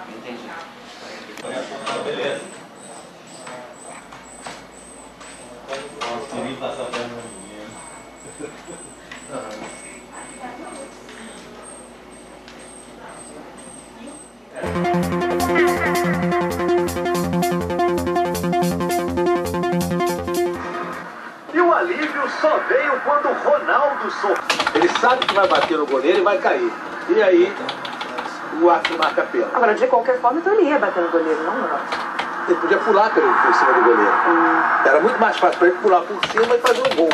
Entendi. Beleza. Nossa, ninguém passa a perna no menino. E o alívio só veio quando o Ronaldo soltou. Ele sabe que vai bater no goleiro e vai cair. E aí, o árbitro marca pênalti. Agora, de qualquer forma, então ele ia bater no goleiro, não, não. Ele podia pular por cima do goleiro. Era muito mais fácil para ele pular por cima e fazer um gol.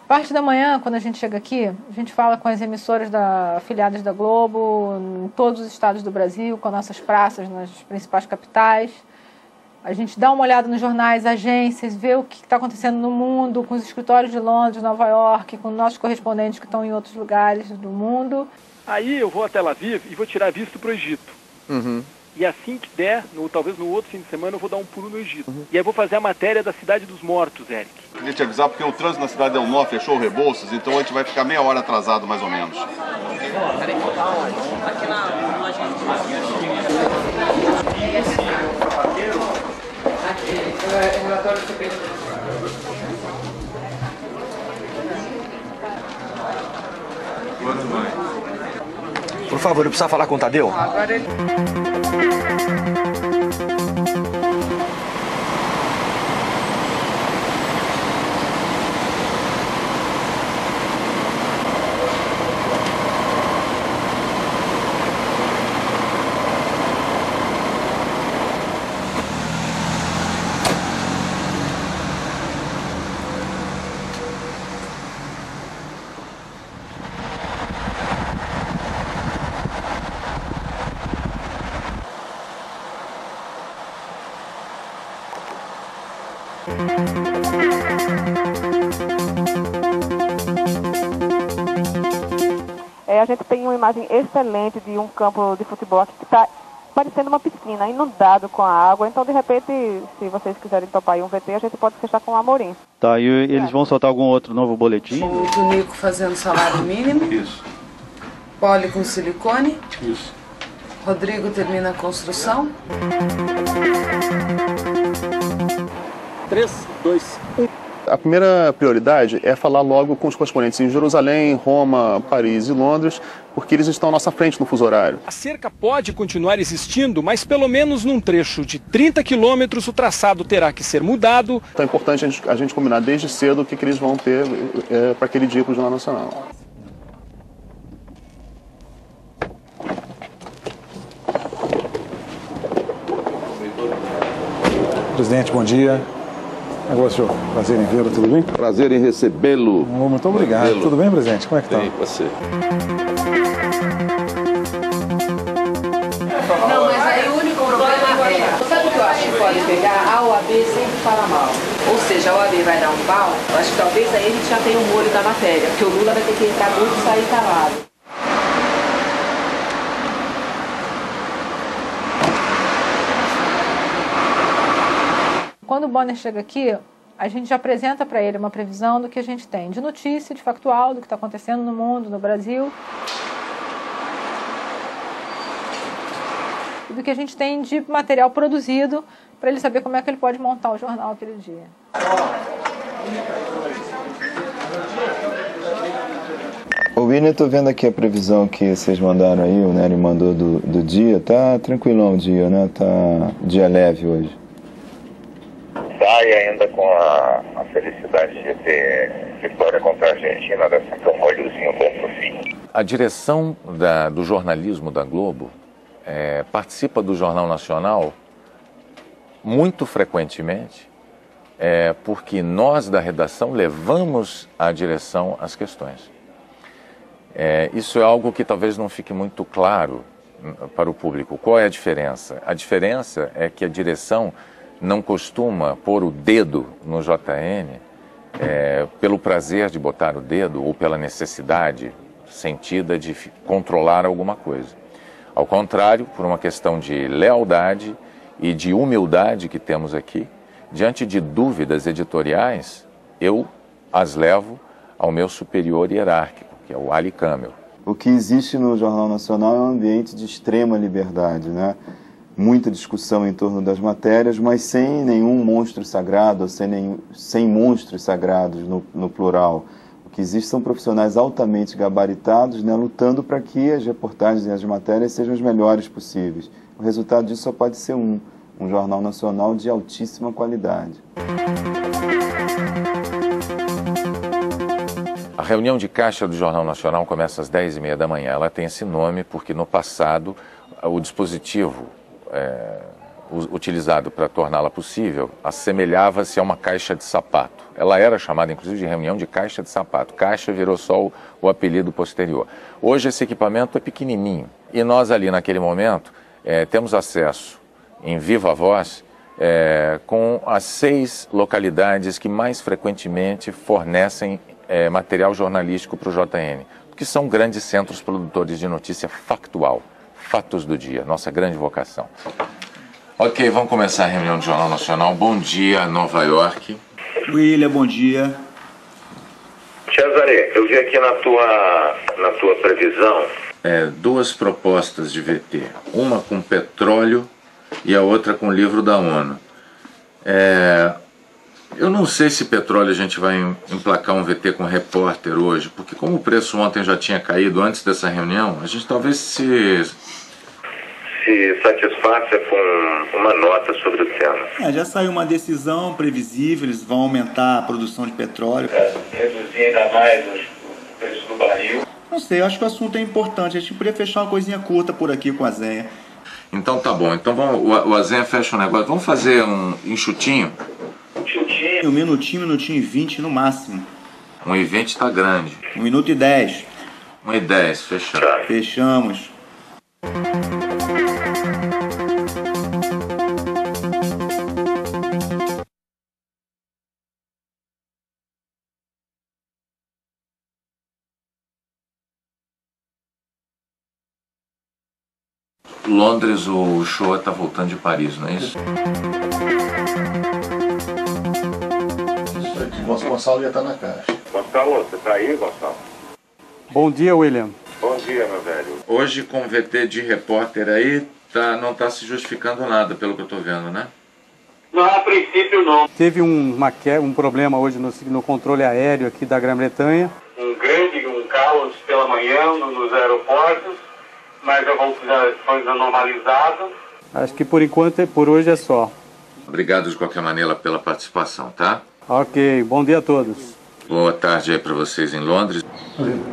Parte da manhã, quando a gente chega aqui, a gente fala com as emissoras afiliadas da Globo, em todos os estados do Brasil, com nossas praças nas principais capitais. A gente dá uma olhada nos jornais, agências, vê o que está acontecendo no mundo, com os escritórios de Londres, Nova York, com nossos correspondentes que estão em outros lugares do mundo. Aí eu vou a Tel Aviv e vou tirar visto para o Egito. E assim que der, talvez no outro fim de semana, eu vou dar um pulo no Egito. E aí vou fazer a matéria da Cidade dos Mortos, Eric. Queria te avisar porque o trânsito na cidade é um nó, fechou o Rebouças, então a gente vai ficar meia hora atrasado mais ou menos. Aqui na loja. Aqui, relatório de. Por favor, eu preciso falar com o Tadeu. Agora ele... A gente tem uma imagem excelente de um campo de futebol aqui que está parecendo uma piscina, inundado com a água. Então, de repente, se vocês quiserem topar aí um VT, a gente pode fechar com o Amorim. Tá, e eles vão soltar algum outro novo boletim? O do Nico fazendo salário mínimo. Isso. Poli com silicone. Isso. Rodrigo termina a construção. 3, 2, 1. A primeira prioridade é falar logo com os correspondentes em Jerusalém, Roma, Paris e Londres, porque eles estão à nossa frente no fuso horário. A cerca pode continuar existindo, mas pelo menos num trecho de 30 quilômetros o traçado terá que ser mudado. Então é importante a gente combinar desde cedo o que eles vão ter para aquele dia para o Jornal Nacional. Presidente, bom dia. Negócio, prazer em vê-lo, tudo bem? Prazer em recebê-lo. Muito obrigado. Tudo bem, presidente? Como é que tá? Bem, você. Não, mas aí o único problema é... Sabe o que eu acho que pode pegar? A OAB sempre fala mal. Ou seja, a OAB vai dar um pau. Eu acho que talvez aí a gente já tenha um molho da matéria. Porque o Lula vai ter que entrar muito e sair calado. Quando o Bonner chega aqui, a gente já apresenta para ele uma previsão do que a gente tem de notícia, de factual, do que está acontecendo no mundo, no Brasil. E do que a gente tem de material produzido para ele saber como é que ele pode montar o jornal aquele dia. Ô William, eu tô vendo aqui a previsão que vocês mandaram aí, o Nery mandou do dia. Tá tranquilão o dia, né? Tá dia leve hoje. E ainda com a felicidade de ter vitória contra a Argentina, dessa um molhozinho bom pro fim. A direção do jornalismo da Globo participa do Jornal Nacional muito frequentemente, porque nós da redação levamos à direção as questões. Isso é algo que talvez não fique muito claro para o público. Qual é a diferença? A diferença é que a direção não costuma pôr o dedo no JN pelo prazer de botar o dedo ou pela necessidade sentida de controlar alguma coisa. Ao contrário, por uma questão de lealdade e de humildade que temos aqui, diante de dúvidas editoriais, eu as levo ao meu superior hierárquico, que é o Ali Kamel. O que existe no Jornal Nacional é um ambiente de extrema liberdade, né? muita discussão em torno das matérias, mas sem nenhum monstro sagrado, sem monstros sagrados no plural. O que existe são profissionais altamente gabaritados, né, lutando para que as reportagens e as matérias sejam as melhores possíveis. O resultado disso só pode ser um jornal nacional de altíssima qualidade. A reunião de caixa do Jornal Nacional começa às 10h30 da manhã. Ela tem esse nome porque no passado o dispositivo utilizado para torná-la possível assemelhava-se a uma caixa de sapato. Ela era chamada inclusive de reunião de caixa de sapato. Caixa virou só o apelido posterior. Hoje esse equipamento é pequenininho e nós ali naquele momento temos acesso em viva voz com as 6 localidades que mais frequentemente fornecem material jornalístico para o JN, que são grandes centros produtores de notícia factual, fatos do dia, nossa grande vocação. Ok, vamos começar a reunião do Jornal Nacional. Bom dia, Nova York. William, bom dia. Cesare, eu vi aqui na tua previsão 2 propostas de VT, uma com petróleo e a outra com livro da ONU. Eu não sei se petróleo a gente vai emplacar um VT com repórter hoje, porque como o preço ontem já tinha caído antes dessa reunião, a gente talvez se satisfaça com uma nota sobre o tema. Já saiu uma decisão previsível, eles vão aumentar a produção de petróleo. Reduzir ainda mais os preços do barril. Não sei, eu acho que o assunto é importante, a gente poderia fechar uma coisinha curta por aqui com a Zenha. Então tá bom, então o Azenha fecha o negócio, vamos fazer um enxutinho? Um minutinho e 20 no máximo. 1h20 tá grande. 1 minuto e 10. 1h10, fechamos. Fechamos. Londres, o show tá voltando de Paris, não é isso? Gonçalo já está na caixa. Gonçalo, você tá aí, Gonçalo? Bom dia, William. Bom dia, meu velho. Hoje com VT de repórter aí, não tá se justificando nada, pelo que eu tô vendo, né? Não, a princípio não. Teve um problema hoje no controle aéreo aqui da Grã-Bretanha. Um caos pela manhã nos aeroportos, mas já vão fazer as coisas normalizadas. Acho que por enquanto, por hoje é só. Obrigado de qualquer maneira pela participação, tá? Ok, bom dia a todos. Boa tarde aí para vocês em Londres.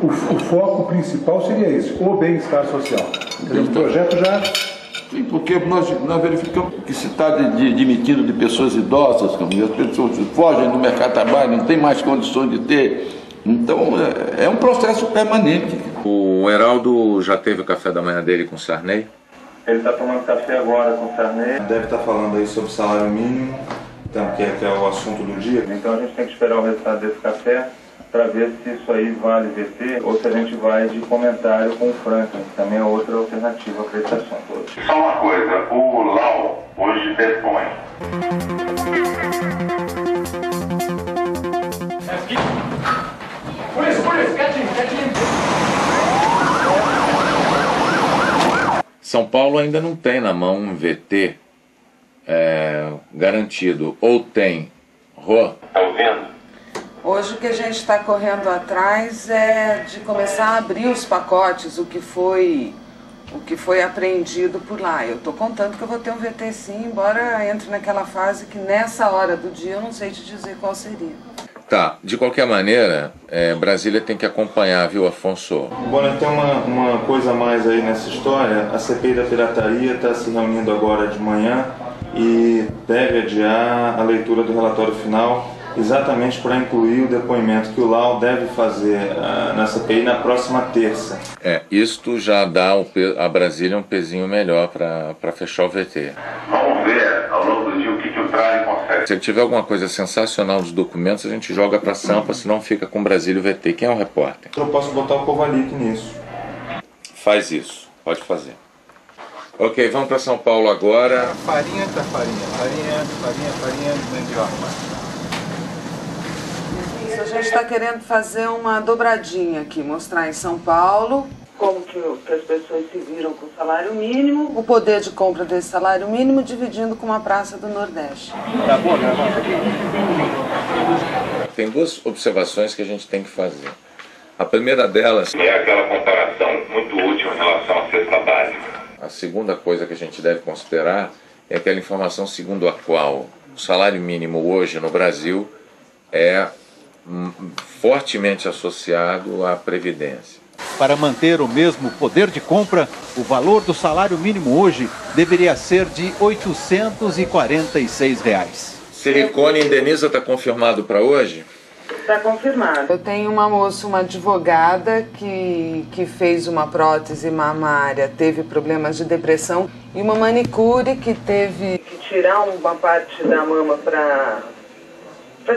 O foco principal seria esse, o bem-estar social. O projeto já... Sim, porque nós verificamos que se está demitindo de pessoas idosas, as pessoas fogem do mercado de trabalho, não tem mais condições de ter. Então, é um processo permanente. O Heraldo já teve o café da manhã dele com o Sarney? Ele está tomando café agora com o Sarney. Deve estar falando aí sobre salário mínimo, então, que é o assunto do dia. Então a gente tem que esperar o resultado desse café para ver se isso aí vale VT ou se a gente vai de comentário com o Franklin, que também é outra alternativa para esse assunto hoje. Só uma coisa, o Lau hoje depõe. São Paulo ainda não tem na mão um VT garantido, ou tem? Rô? Tá ouvindo? Hoje o que a gente está correndo atrás é de começar a abrir os pacotes, o que foi apreendido por lá. Eu estou contando que eu vou ter um VT sim, embora entre naquela fase que nessa hora do dia eu não sei te dizer qual seria. Tá, de qualquer maneira, Brasília tem que acompanhar, viu, Afonso? Agora tem uma coisa a mais aí nessa história. A CPI da pirataria está se reunindo agora de manhã e deve adiar a leitura do relatório final, exatamente para incluir o depoimento que o Lau deve fazer na CPI na próxima terça. Isto já dá a Brasília um pezinho melhor para fechar o VT. Vamos ver ao longo do dia o que o Tralli consegue. Se tiver alguma coisa sensacional dos documentos, a gente joga para Sampa, senão fica com Brasília o VT. Quem é o repórter? Eu posso botar o Kovalik nisso. Faz isso, pode fazer. Ok, vamos para São Paulo agora. Farinha de mandioca. A gente está querendo fazer uma dobradinha aqui, mostrar em São Paulo como que as pessoas se viram com o salário mínimo, o poder de compra desse salário mínimo dividindo com uma praça do Nordeste. Tá bom, né? Tem duas observações que a gente tem que fazer. A primeira delas é aquela comparação muito útil em relação à cesta básica. A segunda coisa que a gente deve considerar é aquela informação segundo a qual o salário mínimo hoje no Brasil é fortemente associado à Previdência. Para manter o mesmo poder de compra, o valor do salário mínimo hoje deveria ser de R$ 846. Silicone Indeniza está confirmado para hoje? Está confirmado. Eu tenho uma moça, uma advogada que fez uma prótese mamária, teve problemas de depressão, e uma manicure que teve que tirar uma parte da mama para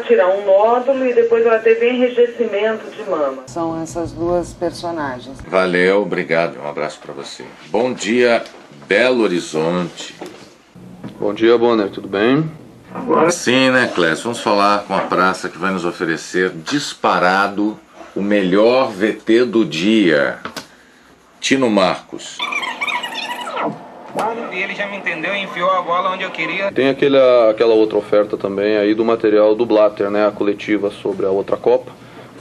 tirar um nódulo, e depois ela teve enrijecimento de mama. São essas duas personagens. Valeu, obrigado, um abraço para você. Bom dia, Belo Horizonte. Bom dia, Bonner, tudo bem? Sim, né, Clécio? Vamos falar com a praça que vai nos oferecer disparado o melhor VT do dia. Tino Marcos. E ele já me entendeu e enfiou a bola onde eu queria. Tem aquela outra oferta também aí do material do Blatter, né? A coletiva sobre a outra Copa.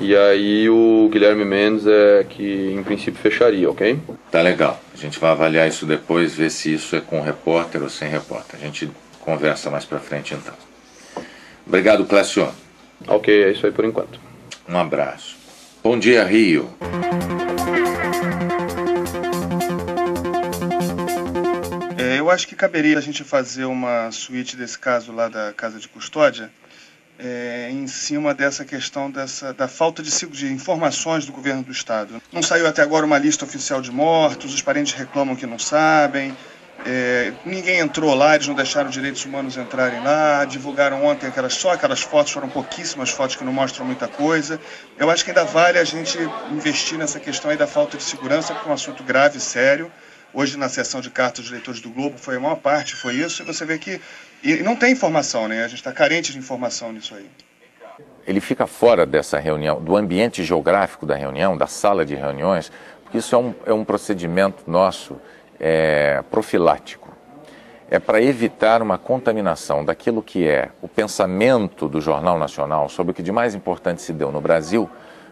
E aí o Guilherme Mendes é que em princípio fecharia, ok? Tá legal. A gente vai avaliar isso depois, ver se isso é com repórter ou sem repórter. A gente conversa mais pra frente então. Obrigado, Clécio. Ok, é isso aí por enquanto. Um abraço. Bom dia, Rio. Eu acho que caberia a gente fazer uma suíte desse caso lá da Casa de Custódia, em cima dessa questão da falta de informações do governo do Estado. Não saiu até agora uma lista oficial de mortos, os parentes reclamam que não sabem, ninguém entrou lá, eles não deixaram os direitos humanos entrarem lá, divulgaram ontem só aquelas fotos, foram pouquíssimas fotos que não mostram muita coisa. Eu acho que ainda vale a gente investir nessa questão aí da falta de segurança, porque é um assunto grave, sério. Hoje, na sessão de cartas dos leitores do Globo, a maior parte foi isso, e você vê que não tem informação, né? A gente está carente de informação nisso aí. Ele fica fora dessa reunião, do ambiente geográfico da reunião, da sala de reuniões, porque isso é um procedimento nosso profilático. É para evitar uma contaminação daquilo que é o pensamento do Jornal Nacional sobre o que de mais importante se deu no Brasil,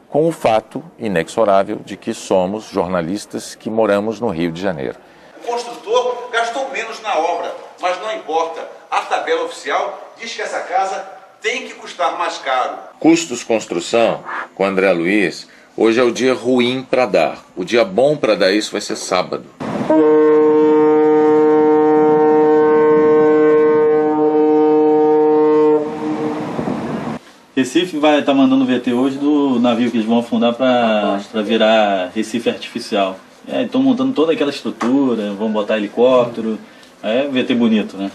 com o fato inexorável de que somos jornalistas que moramos no Rio de Janeiro. O construtor gastou menos na obra, mas não importa. A tabela oficial diz que essa casa tem que custar mais caro. Custos construção, com André Luiz, hoje é o dia ruim para dar. O dia bom para dar isso vai ser sábado. Recife vai estar mandando VT hoje do navio que eles vão afundar para virar Recife artificial. Estão montando toda aquela estrutura, vão botar helicóptero. VT bonito, né?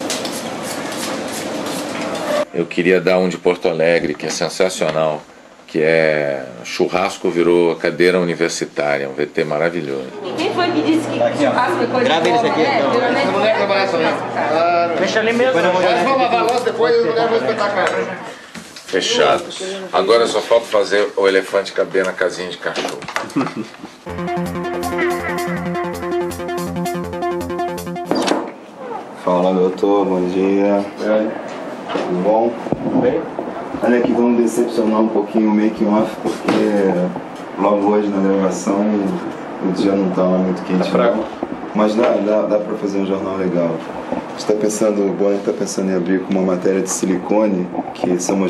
Eu queria dar um de Porto Alegre, que é sensacional, que é churrasco virou cadeira universitária, um VT maravilhoso. Quem foi que disse que churrasco é coisa Grava boa, eles aqui, né? então. Geralmente Não leva trabalhar sozinho. Deixa ali mesmo. Nós vamos lavar a louça depois e não leva o espetáculo. Fechados. Agora só falta fazer o elefante caber na casinha de cachorro. Fala, doutor, bom dia. Tudo bom? Bem? Olha aqui, vamos decepcionar um pouquinho o make-off, porque logo hoje na gravação o dia não tá lá muito quente, não. Mas dá pra fazer um jornal legal. A gente tá pensando, o Bonner tá pensando em abrir com uma matéria de silicone, que são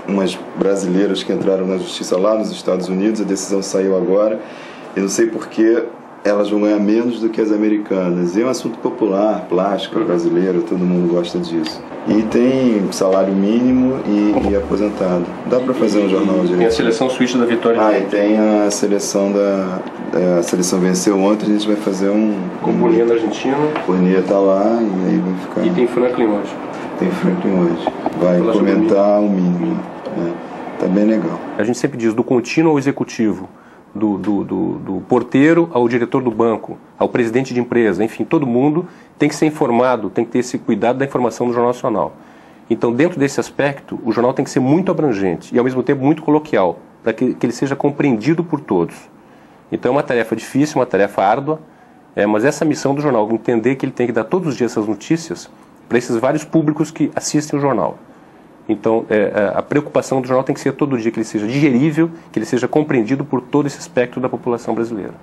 umas brasileiras que entraram na justiça lá nos Estados Unidos, a decisão saiu agora, e não sei porquê elas vão ganhar menos do que as americanas. E é um assunto popular, plástico, brasileiro, todo mundo gosta disso. E tem salário mínimo e aposentado. Dá para fazer um jornal direito. Tem a seleção suíça da Vitória. E tem a seleção a seleção venceu ontem, a gente vai fazer com Bolinha da Argentina. Bolinha tá lá e aí vai ficar... E tem Franklin hoje. Tem Franklin hoje. Vai comentar o mínimo. Tá bem legal. A gente sempre diz do contínuo ao executivo, do porteiro ao diretor do banco, ao presidente de empresa, enfim, todo mundo tem que ser informado, tem que ter esse cuidado da informação do Jornal Nacional. Então, dentro desse aspecto, o jornal tem que ser muito abrangente e, ao mesmo tempo, muito coloquial, para que ele seja compreendido por todos. Então é uma tarefa difícil, uma tarefa árdua, mas essa missão do jornal, entender que ele tem que dar todos os dias essas notícias para esses vários públicos que assistem o jornal. Então a preocupação do jornal tem que ser todo dia que ele seja digerível, que ele seja compreendido por todo esse espectro da população brasileira.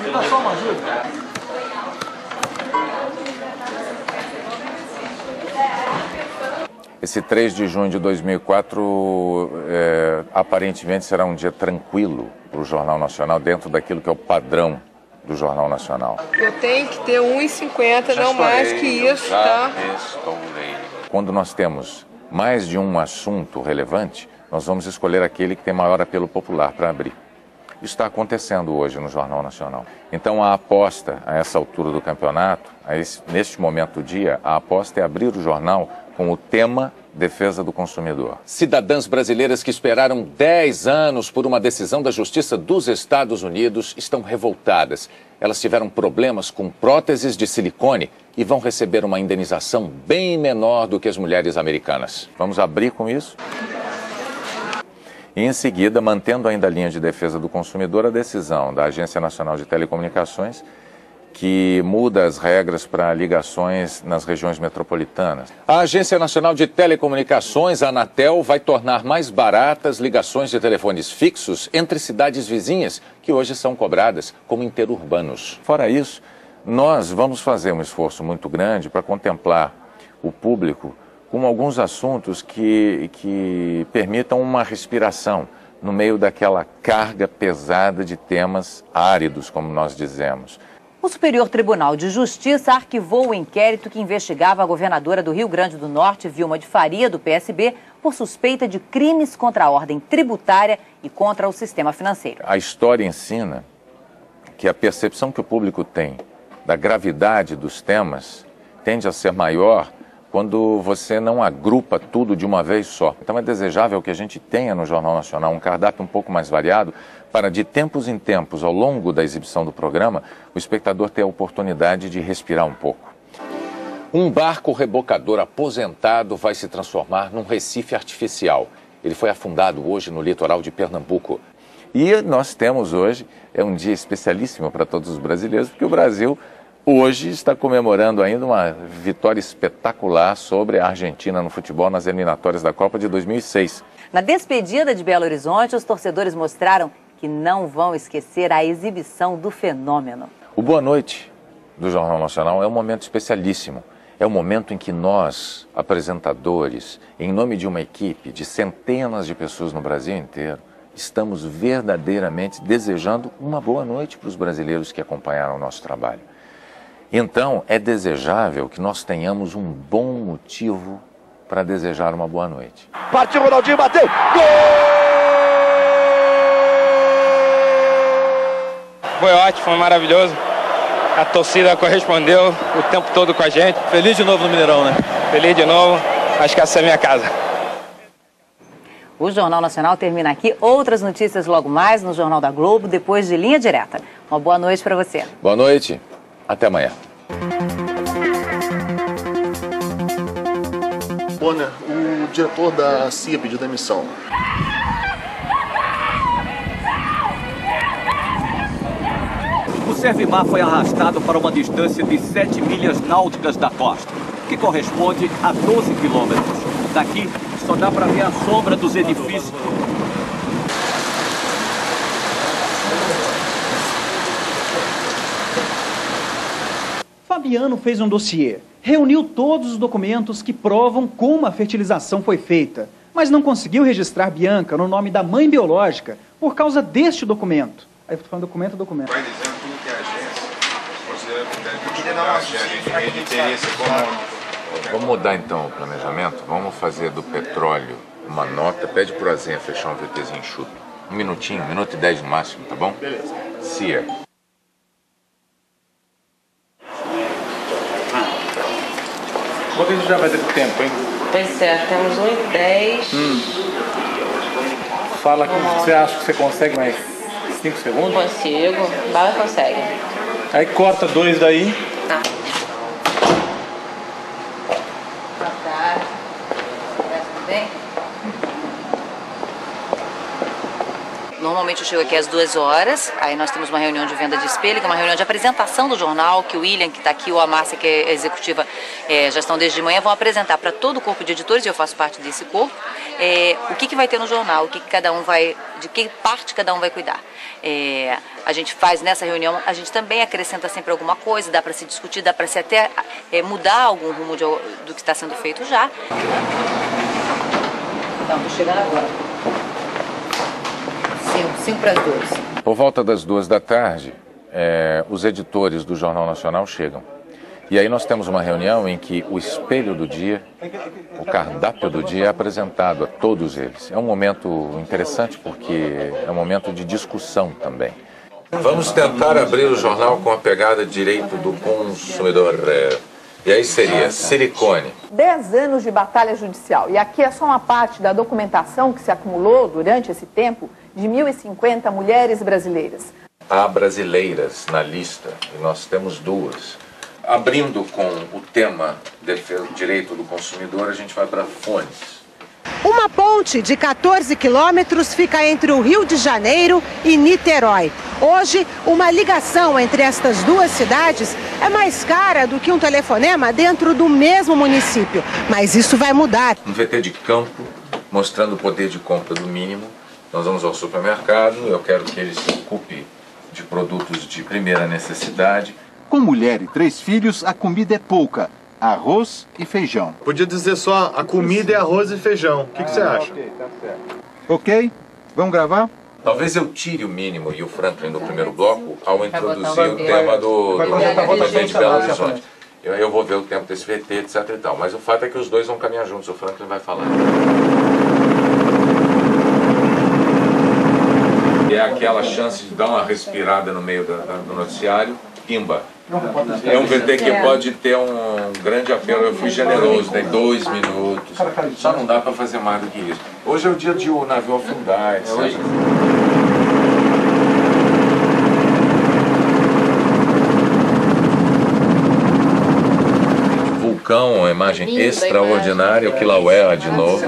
Me dá só uma ajuda. Esse 3 de junho de 2004 aparentemente será um dia tranquilo para o Jornal Nacional, dentro daquilo que é o padrão do Jornal Nacional. Eu tenho que ter 1,50, não mais que isso, tá? Quando nós temos mais de um assunto relevante, nós vamos escolher aquele que tem maior apelo popular para abrir. Isso está acontecendo hoje no Jornal Nacional. Então a aposta a essa altura do campeonato, neste momento do dia, a aposta é abrir o jornal com o tema Defesa do Consumidor. Cidadãs brasileiras que esperaram 10 anos por uma decisão da Justiça dos Estados Unidos estão revoltadas. Elas tiveram problemas com próteses de silicone e vão receber uma indenização bem menor do que as mulheres americanas. Vamos abrir com isso? E em seguida, mantendo ainda a linha de defesa do consumidor, a decisão da Agência Nacional de Telecomunicações, que muda as regras para ligações nas regiões metropolitanas. A Agência Nacional de Telecomunicações, a Anatel, vai tornar mais baratas ligações de telefones fixos entre cidades vizinhas, que hoje são cobradas como interurbanos. Fora isso, nós vamos fazer um esforço muito grande para contemplar o público com alguns assuntos que permitam uma respiração no meio daquela carga pesada de temas áridos, como nós dizemos. O Superior Tribunal de Justiça arquivou o inquérito que investigava a governadora do Rio Grande do Norte, Vilma de Faria, do PSB, por suspeita de crimes contra a ordem tributária e contra o sistema financeiro. A história ensina que a percepção que o público tem da gravidade dos temas tende a ser maior quando você não agrupa tudo de uma vez só. Então é desejável que a gente tenha no Jornal Nacional um cardápio um pouco mais variado para, de tempos em tempos, ao longo da exibição do programa, o espectador ter a oportunidade de respirar um pouco. Um barco rebocador aposentado vai se transformar num Recife artificial. Ele foi afundado hoje no litoral de Pernambuco. E nós temos hoje, é um dia especialíssimo para todos os brasileiros, porque o Brasil hoje está comemorando ainda uma vitória espetacular sobre a Argentina no futebol nas eliminatórias da Copa de 2006. Na despedida de Belo Horizonte, os torcedores mostraram que não vão esquecer a exibição do fenômeno. O Boa Noite do Jornal Nacional é um momento especialíssimo. É o momento em que nós, apresentadores, em nome de uma equipe de centenas de pessoas no Brasil inteiro, estamos verdadeiramente desejando uma boa noite para os brasileiros que acompanharam o nosso trabalho. Então, é desejável que nós tenhamos um bom motivo para desejar uma boa noite. Partiu, Ronaldinho, bateu! Gol! Foi ótimo, foi maravilhoso. A torcida correspondeu o tempo todo com a gente. Feliz de novo no Mineirão, né? Feliz de novo. Acho que essa é a minha casa. O Jornal Nacional termina aqui. Outras notícias logo mais no Jornal da Globo, depois de Linha Direta. Uma boa noite para você. Boa noite. Até amanhã. Bonner, o diretor da CIA pediu demissão. O Servimar foi arrastado para uma distância de 7 milhas náuticas da costa, que corresponde a 12 quilômetros. Daqui só dá para ver a sombra dos edifícios. Fabiano fez um dossiê, reuniu todos os documentos que provam como a fertilização foi feita, mas não conseguiu registrar Bianca no nome da mãe biológica por causa deste documento. Aí eu tô falando documento. Vai dizendo tudo que a agência considera que a gente tem interesse econômico. Vamos mudar então o planejamento? Vamos fazer do petróleo uma nota. Pede pro Azenha fechar um VTzinho enxuto. 1 minutinho, 1 minuto e 10 no máximo, tá bom? Beleza. CIA. Quanto a gente já vai ter tempo, hein? Pois é, temos 1:10. Fala que você acha que você consegue mais 5 segundos? Consigo, Bala consegue. Aí corta 2 daí. Tá. Normalmente eu chego aqui às 2 horas, aí nós temos uma reunião de venda de espelho, que é uma reunião de apresentação do jornal, que o William, que está aqui, ou a Márcia, que é executiva, já estão desde de manhã, vão apresentar para todo o corpo de editores, e eu faço parte desse corpo, o que vai ter no jornal, de que parte cada um vai cuidar. A gente faz nessa reunião, a gente também acrescenta sempre alguma coisa, dá para se discutir, dá para se até mudar algum rumo do que está sendo feito já. Então, estou chegando agora. 5 para as 2. Por volta das 2 da tarde, os editores do Jornal Nacional chegam. E aí nós temos uma reunião em que o espelho do dia, o cardápio do dia é apresentado a todos eles. É um momento interessante porque é um momento de discussão também. Vamos tentar abrir o jornal com a pegada de direito do consumidor. E aí seria silicone. 10 anos de batalha judicial. E aqui é só uma parte da documentação que se acumulou durante esse tempo de 1.050 mulheres brasileiras. Há brasileiras na lista e nós temos 2. Abrindo com o tema defesa do direito do consumidor, a gente vai para Fones. Uma ponte de 14 quilômetros fica entre o Rio de Janeiro e Niterói. Hoje, uma ligação entre estas duas cidades é mais cara do que um telefonema dentro do mesmo município. Mas isso vai mudar. Um VT de campo, mostrando o poder de compra do mínimo. Nós vamos ao supermercado, eu quero que ele se ocupe de produtos de primeira necessidade. Com mulher e 3 filhos, a comida é pouca. Arroz e feijão. Podia dizer só a comida é arroz e feijão. O que você acha? Ok, tá certo. Ok? Vamos gravar? Talvez eu tire o mínimo e o Franklin no primeiro bloco ao introduzir o tema do presidente de Belo Horizonte. Eu vou ver o tempo desse VT, etc e tal. Mas o fato é que os dois vão caminhar juntos. O Franklin vai falar. É aquela chance de dar uma respirada no meio do noticiário. Pimba. É um VT que pode ter um grande apelo. Eu fui generoso, dei 2 minutos. Só não dá para fazer mais do que isso. Hoje é o dia de o navio afundar, etc. Vulcão, uma imagem extraordinária. O Kilauea de novo.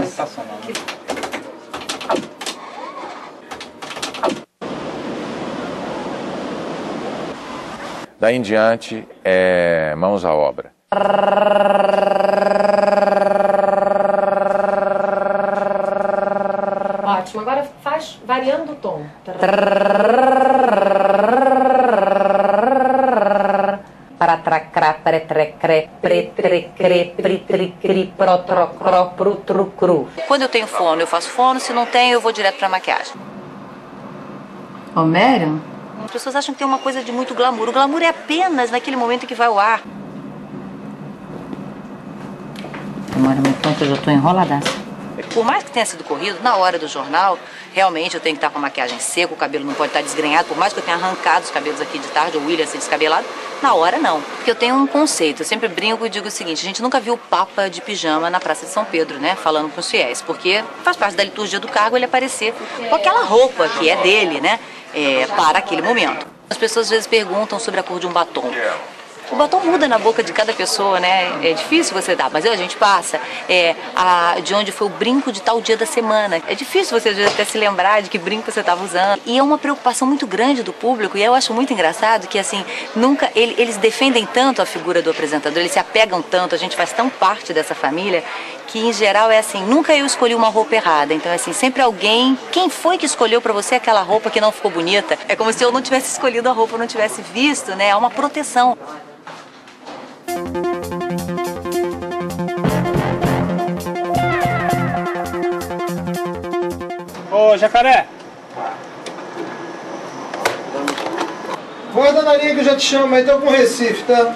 Daí em diante, mãos à obra. Ótimo, agora faz variando o tom. Para tracrá, pretrecré, pretrecré, pritricri, protrocró, prutrucru. Quando eu tenho fono, eu faço fono. Se não tenho, eu vou direto pra maquiagem. Homério? As pessoas acham que tem uma coisa de muito glamour. O glamour é apenas naquele momento que vai ao ar. Demora muito tempo, eu já estou enroladaça. Por mais que tenha sido corrido, na hora do jornal, realmente eu tenho que estar com a maquiagem seca, o cabelo não pode estar desgrenhado, por mais que eu tenha arrancado os cabelos aqui de tarde, o William ser descabelado, na hora não. Porque eu tenho um conceito, eu sempre brinco e digo o seguinte, a gente nunca viu o Papa de pijama na Praça de São Pedro, né, falando com os fiéis, porque faz parte da liturgia do cargo ele aparecer com aquela roupa que é dele, né, para aquele momento. As pessoas às vezes perguntam sobre a cor de um batom. O batom muda na boca de cada pessoa, né? É difícil você dar, mas a gente passa de onde foi o brinco de tal dia da semana. É difícil você às vezes até se lembrar de que brinco você estava usando. E é uma preocupação muito grande do público, e eu acho muito engraçado que assim, nunca eles defendem tanto a figura do apresentador, eles se apegam tanto, a gente faz tão parte dessa família, que em geral é assim, nunca eu escolhi uma roupa errada. Então assim, sempre alguém, quem foi que escolheu pra você aquela roupa que não ficou bonita? É como se eu não tivesse escolhido a roupa, não tivesse visto, né? É uma proteção. Ô, Jacaré! Guarda na linha que eu já te chamo, aí tô com Recife, tá?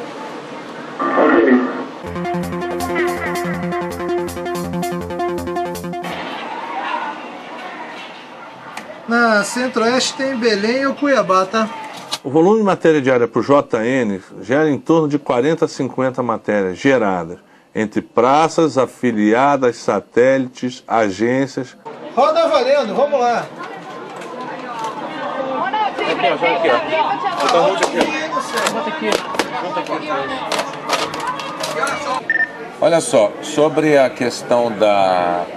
Na Centro-Oeste tem Belém ou Cuiabá, tá? O volume de matéria diária para o JN gera em torno de 40 a 50 matérias geradas entre praças, afiliadas, satélites, agências. Roda valendo, vamos lá. Olha só, sobre a questão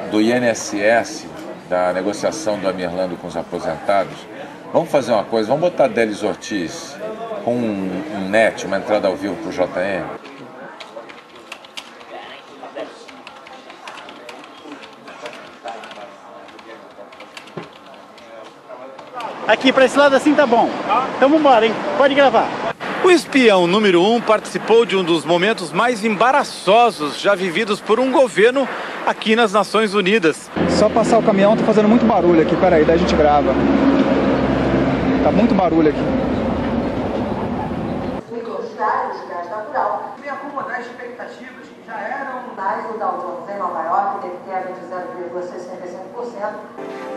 do INSS, da negociação do Amirlando com os aposentados, vamos fazer uma coisa, vamos botar Délis Ortiz com um net, uma entrada ao vivo para o JN. Aqui para esse lado assim tá bom. Então vamos embora, hein? Pode gravar. O espião número 1 participou de um dos momentos mais embaraçosos já vividos por um governo aqui nas Nações Unidas. Só passar o caminhão tá fazendo muito barulho aqui, peraí, daí a gente grava. Tá muito barulho aqui. De gás natural. E acomodar expectativas que já eram mais do Dow Jones em Nova York, teve queda de 0,65%.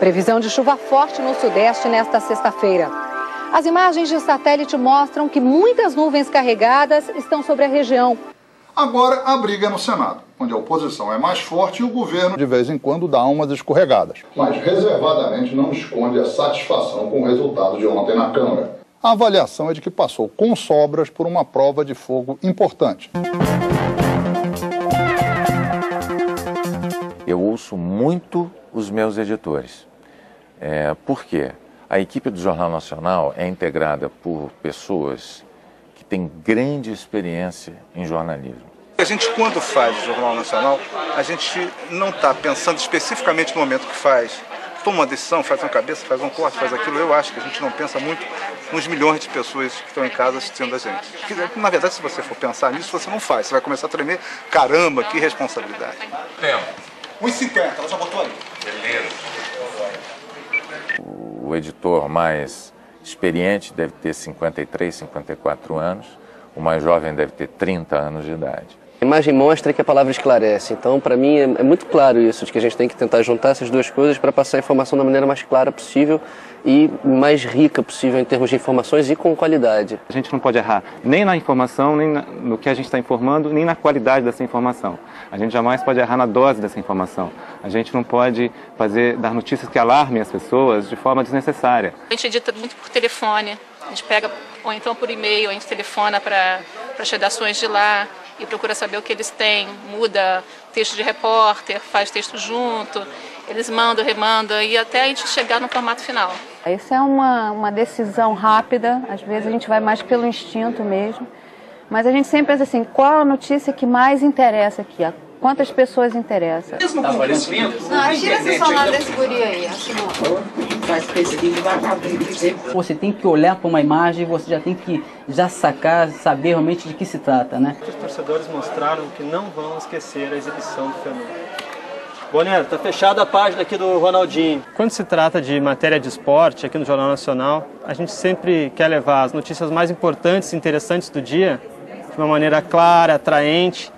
Previsão de chuva forte no Sudeste nesta sexta-feira. As imagens de satélite mostram que muitas nuvens carregadas estão sobre a região. Agora a briga é no Senado, onde a oposição é mais forte e o governo de vez em quando dá umas escorregadas. Mas reservadamente não esconde a satisfação com o resultado de ontem na Câmara. A avaliação é de que passou com sobras por uma prova de fogo importante. Eu ouço muito os meus editores. Por quê? A equipe do Jornal Nacional é integrada por pessoas que têm grande experiência em jornalismo. A gente, quando faz o Jornal Nacional, a gente não está pensando especificamente no momento que faz. Toma uma decisão, faz uma cabeça, faz um corte, faz aquilo. Eu acho que a gente não pensa muito nos milhões de pessoas que estão em casa assistindo a gente. Porque, na verdade, se você for pensar nisso, você não faz. Você vai começar a tremer. Caramba, que responsabilidade. Tempo. 1,50, ela já botou ali. Beleza. O editor mais experiente deve ter 53, 54 anos. O mais jovem deve ter 30 anos de idade. A imagem mostra que a palavra esclarece. Então, para mim, é muito claro isso, de que a gente tem que tentar juntar essas duas coisas para passar a informação da maneira mais clara possível e mais rica possível em termos de informações e com qualidade. A gente não pode errar nem na informação, nem no que a gente está informando, nem na qualidade dessa informação. A gente jamais pode errar na dose dessa informação. A gente não pode dar notícias que alarmem as pessoas de forma desnecessária. A gente edita muito por telefone, a gente pega, ou então por e-mail, a gente telefona para as redações de lá e procura saber o que eles têm, muda texto de repórter, faz texto junto, eles mandam, remandam e até a gente chegar no formato final. Essa é uma decisão rápida, às vezes a gente vai mais pelo instinto mesmo, mas a gente sempre pensa assim, qual a notícia que mais interessa aqui, quantas pessoas interessa. Não, tira essa salada desse guri aí, Você tem que olhar para uma imagem e você já tem que sacar, saber realmente de que se trata, né? Os torcedores mostraram que não vão esquecer a exibição do Fernando. Bonero, tá fechada a página aqui do Ronaldinho. Quando se trata de matéria de esporte aqui no Jornal Nacional, a gente sempre quer levar as notícias mais importantes e interessantes do dia de uma maneira clara, atraente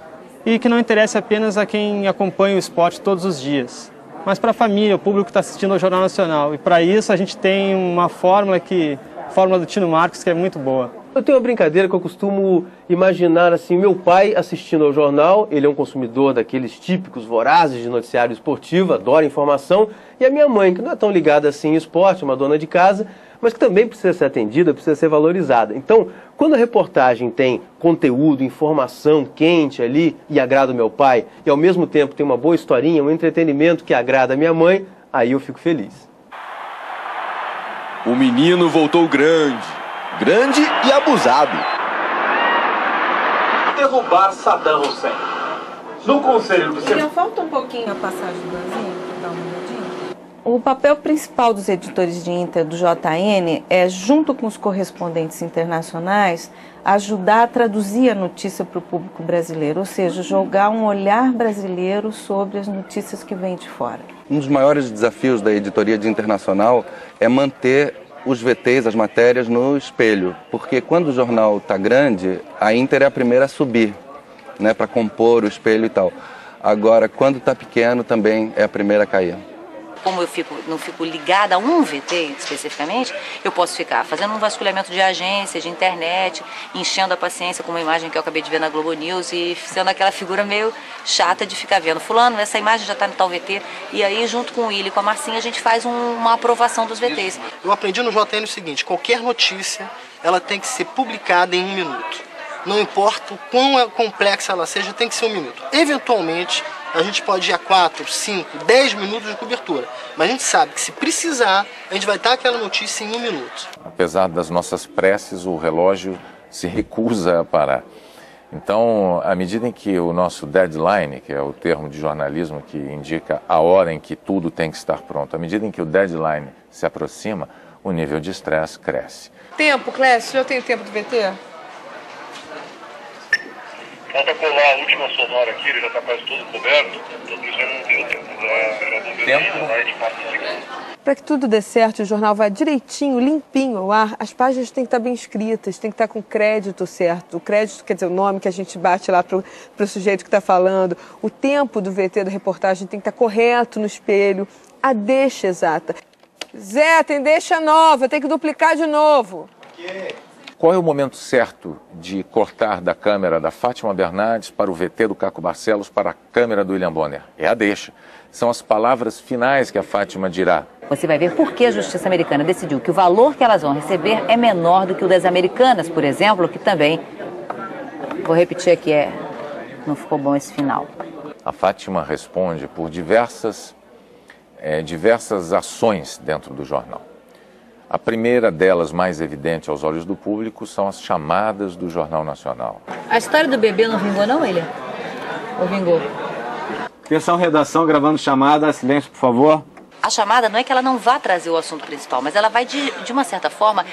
e que não interesse apenas a quem acompanha o esporte todos os dias, mas para a família, o público que está assistindo ao Jornal Nacional. E para isso a gente tem uma fórmula do Tino Marcos, que é muito boa. Eu tenho uma brincadeira que eu costumo imaginar assim, meu pai assistindo ao jornal, ele é um consumidor daqueles típicos vorazes de noticiário esportivo, adora informação, e a minha mãe, que não é tão ligada assim em esporte, uma dona de casa, mas que também precisa ser atendida, precisa ser valorizada. Então, quando a reportagem tem conteúdo, informação quente ali e agrada o meu pai, e ao mesmo tempo tem uma boa historinha, um entretenimento que agrada a minha mãe, aí eu fico feliz. O menino voltou grande e abusado. Derrubar Saddam Hussein. No Conselho do Senado. Falta um pouquinho a passagem do Brasil, para dar uma olhadinha. O papel principal dos editores de Inter do JN é, junto com os correspondentes internacionais, ajudar a traduzir a notícia para o público brasileiro, ou seja, jogar um olhar brasileiro sobre as notícias que vêm de fora. Um dos maiores desafios da editoria de internacional é manter os VTs, as matérias, no espelho, porque quando o jornal está grande, a Inter é a primeira a subir, né, para compor o espelho e tal. Agora, quando está pequeno, também é a primeira a cair. Como eu não fico ligada a um VT especificamente, eu posso ficar fazendo um vasculhamento de agência, de internet, enchendo a paciência com uma imagem que eu acabei de ver na Globo News e sendo aquela figura meio chata de ficar vendo. Fulano, essa imagem já está no tal VT. E aí, junto com o Willi e com a Marcinha, a gente faz uma aprovação dos VTs. Eu aprendi no JN o seguinte, qualquer notícia, ela tem que ser publicada em 1 minuto. Não importa o quão complexa ela seja, tem que ser 1 minuto. Eventualmente, a gente pode ir a 4, 5, 10 minutos de cobertura. Mas a gente sabe que se precisar, a gente vai dar aquela notícia em 1 minuto. Apesar das nossas preces, o relógio se recusa a parar. Então, à medida em que o nosso deadline, que é o termo de jornalismo que indica a hora em que tudo tem que estar pronto, à medida em que o deadline se aproxima, o nível de estresse cresce. Tempo, Clécio, eu tenho tempo do VT? Falta colar a última sonora aqui, ele já está quase todo coberto, por isso não deu tempo. Para que tudo dê certo, o jornal vai direitinho, limpinho ao ar, as páginas têm que estar bem escritas, tem que estar com o crédito certo. O crédito quer dizer o nome que a gente bate lá para o sujeito que está falando. O tempo do VT, da reportagem, tem que estar correto no espelho. A deixa exata. Zé, tem deixa nova, tem que duplicar de novo. Qual é o momento certo de cortar da câmera da Fátima Bernardes para o VT do Caco Barcelos para a câmera do William Bonner? É a deixa. São as palavras finais que a Fátima dirá. Você vai ver por que a justiça americana decidiu que o valor que elas vão receber é menor do que o das americanas, por exemplo, que também, vou repetir aqui, não ficou bom esse final. A Fátima responde por diversas ações dentro do jornal. A primeira delas, mais evidente aos olhos do público, são as chamadas do Jornal Nacional. A história do bebê não vingou não, William? Ou vingou? Atenção, redação, gravando chamada. Silêncio, por favor. A chamada não é que ela não vá trazer o assunto principal, mas ela vai, de uma certa forma,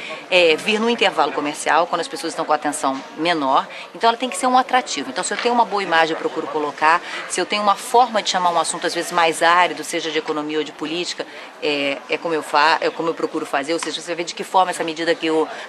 vir no intervalo comercial, quando as pessoas estão com a atenção menor. Então ela tem que ser um atrativo. Então se eu tenho uma boa imagem, eu procuro colocar. Se eu tenho uma forma de chamar um assunto, às vezes, mais árido, seja de economia ou de política, é como eu procuro fazer. Ou seja, você vai ver de que forma essa medida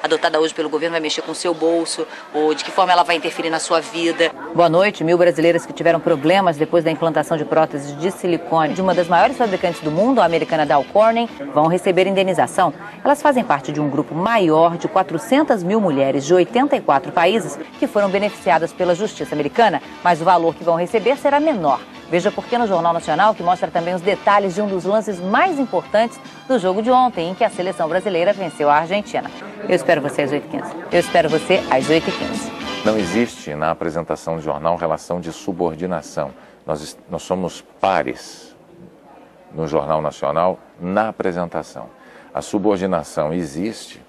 adotada hoje pelo governo vai mexer com o seu bolso, ou de que forma ela vai interferir na sua vida. Boa noite. 1.000 brasileiras que tiveram problemas depois da implantação de próteses de silicone de uma das maiores fabricantes do mundo, a americana Dow Corning, vão receber indenização. Elas fazem parte de um grupo maior de 400 mil mulheres de 84 países que foram beneficiadas pela justiça americana, mas o valor que vão receber será menor. Veja por que no Jornal Nacional, que mostra também os detalhes de um dos lances mais importantes do jogo de ontem, em que a seleção brasileira venceu a Argentina. Eu espero você às 8h15. Eu espero você às 8h15. Não existe na apresentação do jornal relação de subordinação. Nós somos pares no Jornal Nacional na apresentação. A subordinação existe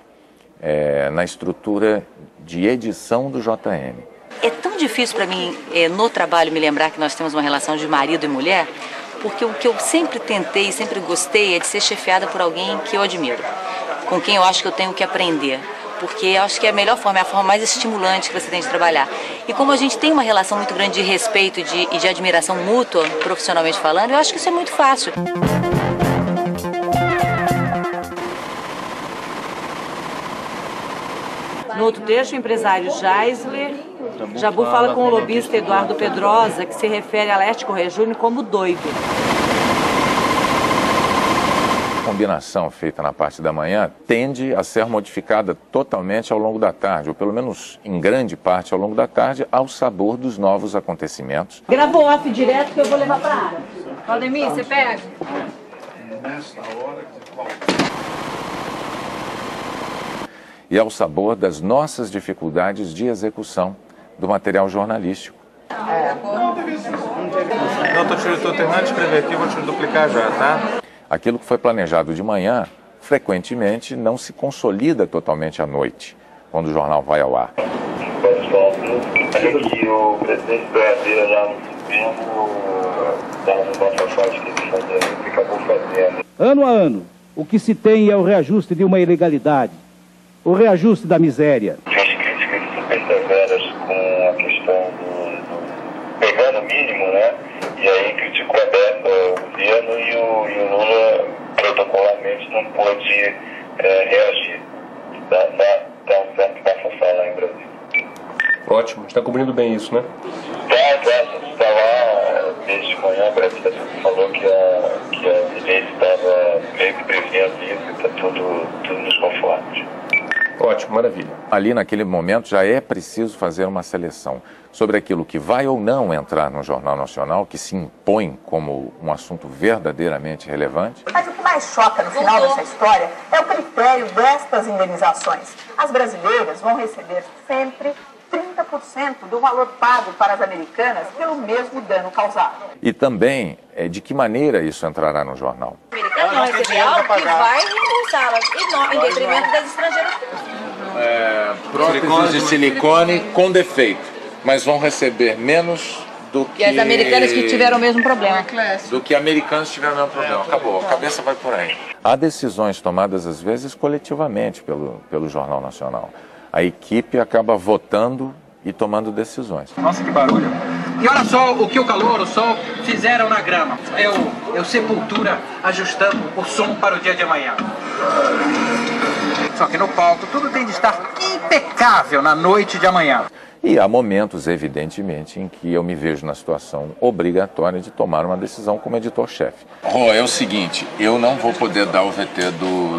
na estrutura de edição do JN. É tão difícil para mim, no trabalho, me lembrar que nós temos uma relação de marido e mulher, porque o que eu sempre tentei, sempre gostei, é de ser chefiada por alguém que eu admiro, com quem eu acho que eu tenho que aprender. Porque eu acho que é a melhor forma, é a forma mais estimulante que você tem de trabalhar. E como a gente tem uma relação muito grande de respeito e de admiração mútua, profissionalmente falando, eu acho que isso é muito fácil. No outro trecho, o empresário Geisler Jabu fala com o lobista Eduardo Pedrosa, que se refere a Leste Correia Júnior como doido. A combinação feita na parte da manhã tende a ser modificada totalmente ao longo da tarde, ou pelo menos em grande parte ao longo da tarde, ao sabor dos novos acontecimentos. Gravou off direto que eu vou levar para a área. Valdemir, você pega? E ao sabor das nossas dificuldades de execução do material jornalístico. Não, estou terminando de escrever aqui, vou te duplicar já, tá? Aquilo que foi planejado de manhã, frequentemente não se consolida totalmente à noite, quando o jornal vai ao ar. Pessoal, aqui o presidente Brasileiro lá no Supremo estava no bafafá que acabou fazendo. Ano a ano, o que se tem é o reajuste de uma ilegalidade, o reajuste da miséria. As críticas super severas com a questão do pegando o mínimo, né? E aí criticou aberto o governo e o Lula protocolarmente não pôde reagir. Dá um certo bafafá lá em Brasília. Ótimo, está cobrindo bem isso, né? A gente está lá desde manhã, Brasília falou que a direita estava meio que prevendo isso e está tudo nos conformes. Ótimo, maravilha. Ali naquele momento já é preciso fazer uma seleção sobre aquilo que vai ou não entrar no Jornal Nacional, que se impõe como um assunto verdadeiramente relevante. Mas o que mais choca no final dessa história é o critério destas indenizações. As brasileiras vão receber sempre 30% do valor pago para as americanas pelo mesmo dano causado. E também, de que maneira isso entrará no jornal? O americano não receber algo que vai reembolsá-las, em detrimento das estrangeiras. Próteses de silicone com defeito, mas vão receber menos do que... E as americanas que tiveram o mesmo problema. Do que americanos tiveram o mesmo problema. Acabou, a cabeça vai por aí. Há decisões tomadas, às vezes, coletivamente pelo Jornal Nacional. A equipe acaba votando e tomando decisões. Nossa, que barulho. E olha só o que o calor, o sol fizeram na grama. Eu Sepultura ajustando o som para o dia de amanhã. Só que no palco tudo tem de estar impecável na noite de amanhã. E há momentos, evidentemente, em que eu me vejo na situação obrigatória de tomar uma decisão como editor-chefe. É o seguinte, eu não vou poder dar o VT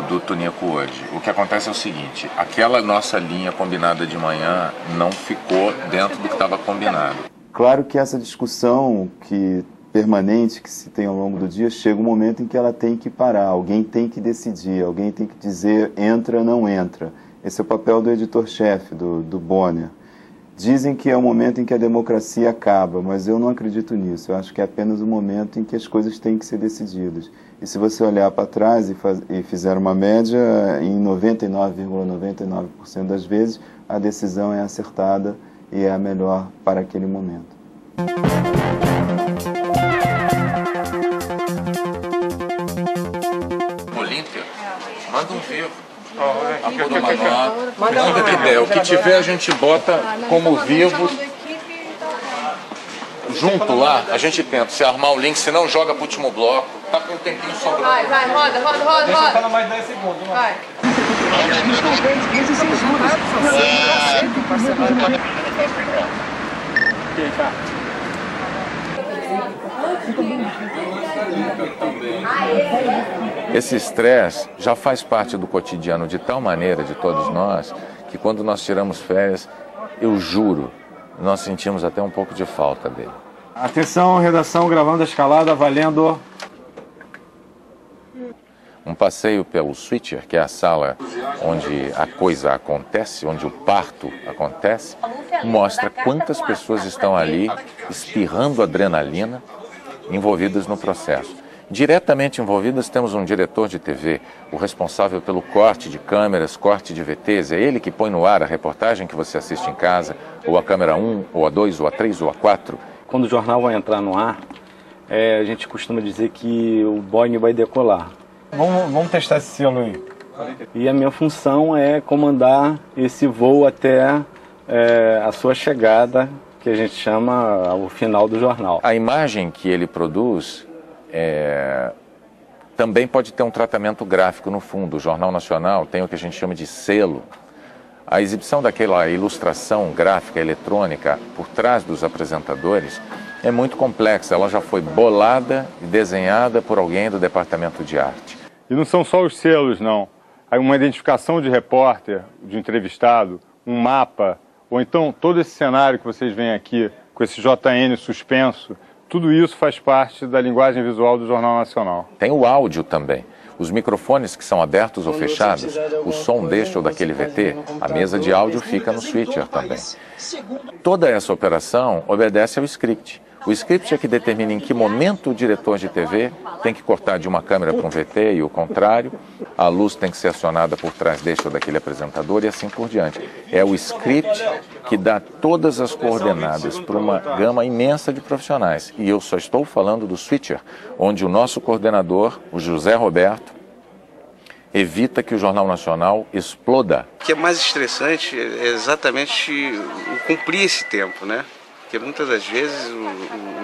do Tunico hoje. O que acontece é o seguinte, aquela nossa linha combinada de manhã não ficou dentro do que estava combinado. Claro que essa discussão permanente que se tem ao longo do dia, chega um momento em que ela tem que parar, alguém tem que decidir, alguém tem que dizer entra ou não entra. Esse é o papel do editor-chefe, do Bonner. Dizem que é o momento em que a democracia acaba, mas eu não acredito nisso. Eu acho que é apenas o momento em que as coisas têm que ser decididas. E se você olhar para trás e fizer uma média, em 99,99% das vezes, a decisão é acertada e é a melhor para aquele momento. Olímpia, manda um vivo. Manda ideia. O que tiver a gente bota como vivo. Junto lá, a gente tenta se armar o link, se não joga pro último bloco. Tá com um tempinho sobrando. Vai, roda. Deixa eu falar mais 10 segundos. Vai. Esse estresse já faz parte do cotidiano de tal maneira de todos nós que quando nós tiramos férias, eu juro, nós sentimos até um pouco de falta dele. Atenção, redação, gravando a escalada, valendo. Um passeio pelo switcher, que é a sala onde a coisa acontece, onde o parto acontece, mostra quantas pessoas estão ali espirrando adrenalina envolvidas no processo. Diretamente envolvidas temos um diretor de TV, o responsável pelo corte de câmeras, corte de VTs, é ele que põe no ar a reportagem que você assiste em casa, ou a câmera 1, ou a 2, ou a 3, ou a 4. Quando o jornal vai entrar no ar, a gente costuma dizer que o Boeing vai decolar. Vamos testar esse selo aí. E a minha função é comandar esse voo até a sua chegada, que a gente chama o final do jornal. A imagem que ele produz também pode ter um tratamento gráfico no fundo. O Jornal Nacional tem o que a gente chama de selo. A exibição daquela ilustração gráfica eletrônica por trás dos apresentadores é muito complexa. Ela já foi bolada e desenhada por alguém do departamento de arte. E não são só os selos, não. Há uma identificação de repórter, de entrevistado, um mapa, ou então todo esse cenário que vocês veem aqui, com esse JN suspenso, tudo isso faz parte da linguagem visual do Jornal Nacional. Tem o áudio também. Os microfones que são abertos ou fechados, o som deste ou daquele VT, a mesa de áudio fica no switcher também. Toda essa operação obedece ao script. O script é que determina em que momento o diretor de TV tem que cortar de uma câmera para um VT e o contrário, a luz tem que ser acionada por trás deste ou daquele apresentador e assim por diante. É o script que dá todas as coordenadas para uma gama imensa de profissionais. E eu só estou falando do switcher, onde o nosso coordenador, o José Roberto, evita que o Jornal Nacional exploda. O que é mais estressante é exatamente o cumprir esse tempo, né? Porque muitas das vezes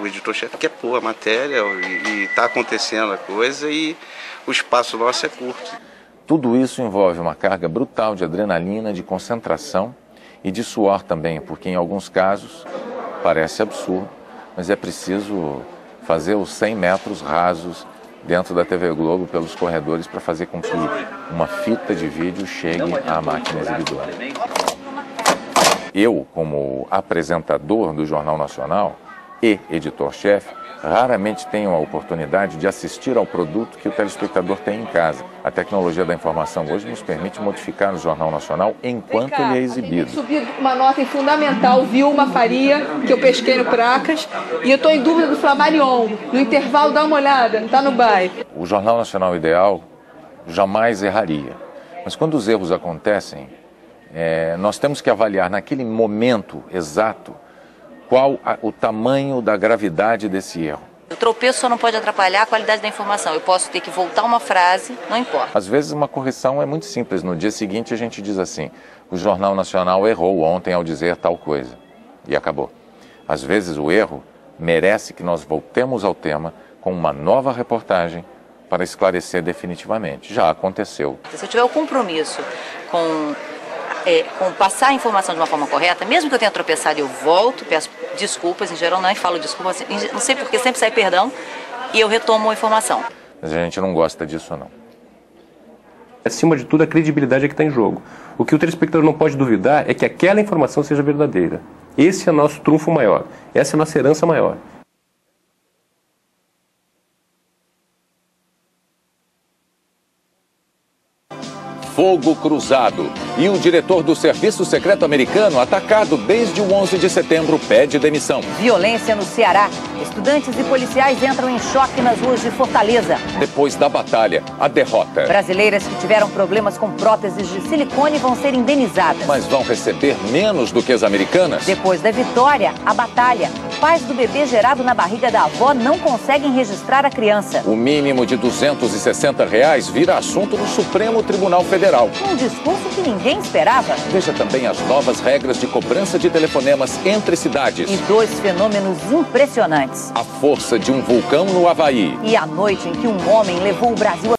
o editor-chefe quer pôr a matéria e está acontecendo a coisa e o espaço nosso é curto. Tudo isso envolve uma carga brutal de adrenalina, de concentração e de suor também, porque em alguns casos parece absurdo, mas é preciso fazer os 100 metros rasos dentro da TV Globo pelos corredores para fazer com que uma fita de vídeo chegue à máquina exibidora. Eu, como apresentador do Jornal Nacional, e editor-chefe raramente tenham a oportunidade de assistir ao produto que o telespectador tem em casa. A tecnologia da informação hoje nos permite modificar o Jornal Nacional enquanto ele é exibido. Subi uma nota em Fundamental, Vilma Faria, que eu pesquei no Pracas, e eu estou em dúvida do Flamarion. No intervalo, dá uma olhada, não está no bairro. O Jornal Nacional ideal jamais erraria. Mas quando os erros acontecem, nós temos que avaliar naquele momento exato qual o tamanho da gravidade desse erro. O tropeço só não pode atrapalhar a qualidade da informação. Eu posso ter que voltar uma frase, não importa. Às vezes uma correção é muito simples. No dia seguinte a gente diz assim: o Jornal Nacional errou ontem ao dizer tal coisa. E acabou. Às vezes o erro merece que nós voltemos ao tema com uma nova reportagem para esclarecer definitivamente. Já aconteceu. Se eu tiver o compromisso com passar a informação de uma forma correta, mesmo que eu tenha tropeçado, eu volto, peço desculpas, em geral não falo desculpas, não sei porque sempre sai perdão, e eu retomo a informação. Mas a gente não gosta disso, não. Acima de tudo, a credibilidade é que está em jogo. O que o telespectador não pode duvidar é que aquela informação seja verdadeira. Esse é o nosso trunfo maior, essa é a nossa herança maior. Fogo cruzado. E o diretor do Serviço Secreto Americano, atacado desde o 11 de setembro, pede demissão. Violência no Ceará. Estudantes e policiais entram em choque nas ruas de Fortaleza. Depois da batalha, a derrota. Brasileiras que tiveram problemas com próteses de silicone vão ser indenizadas. Mas vão receber menos do que as americanas? Depois da vitória, a batalha. Pais do bebê gerado na barriga da avó não conseguem registrar a criança. O mínimo de R$260 vira assunto no Supremo Tribunal Federal. Um discurso que ninguém esperava. Veja também as novas regras de cobrança de telefonemas entre cidades. E 2 fenômenos impressionantes. A força de um vulcão no Havaí. E a noite em que um homem levou o Brasil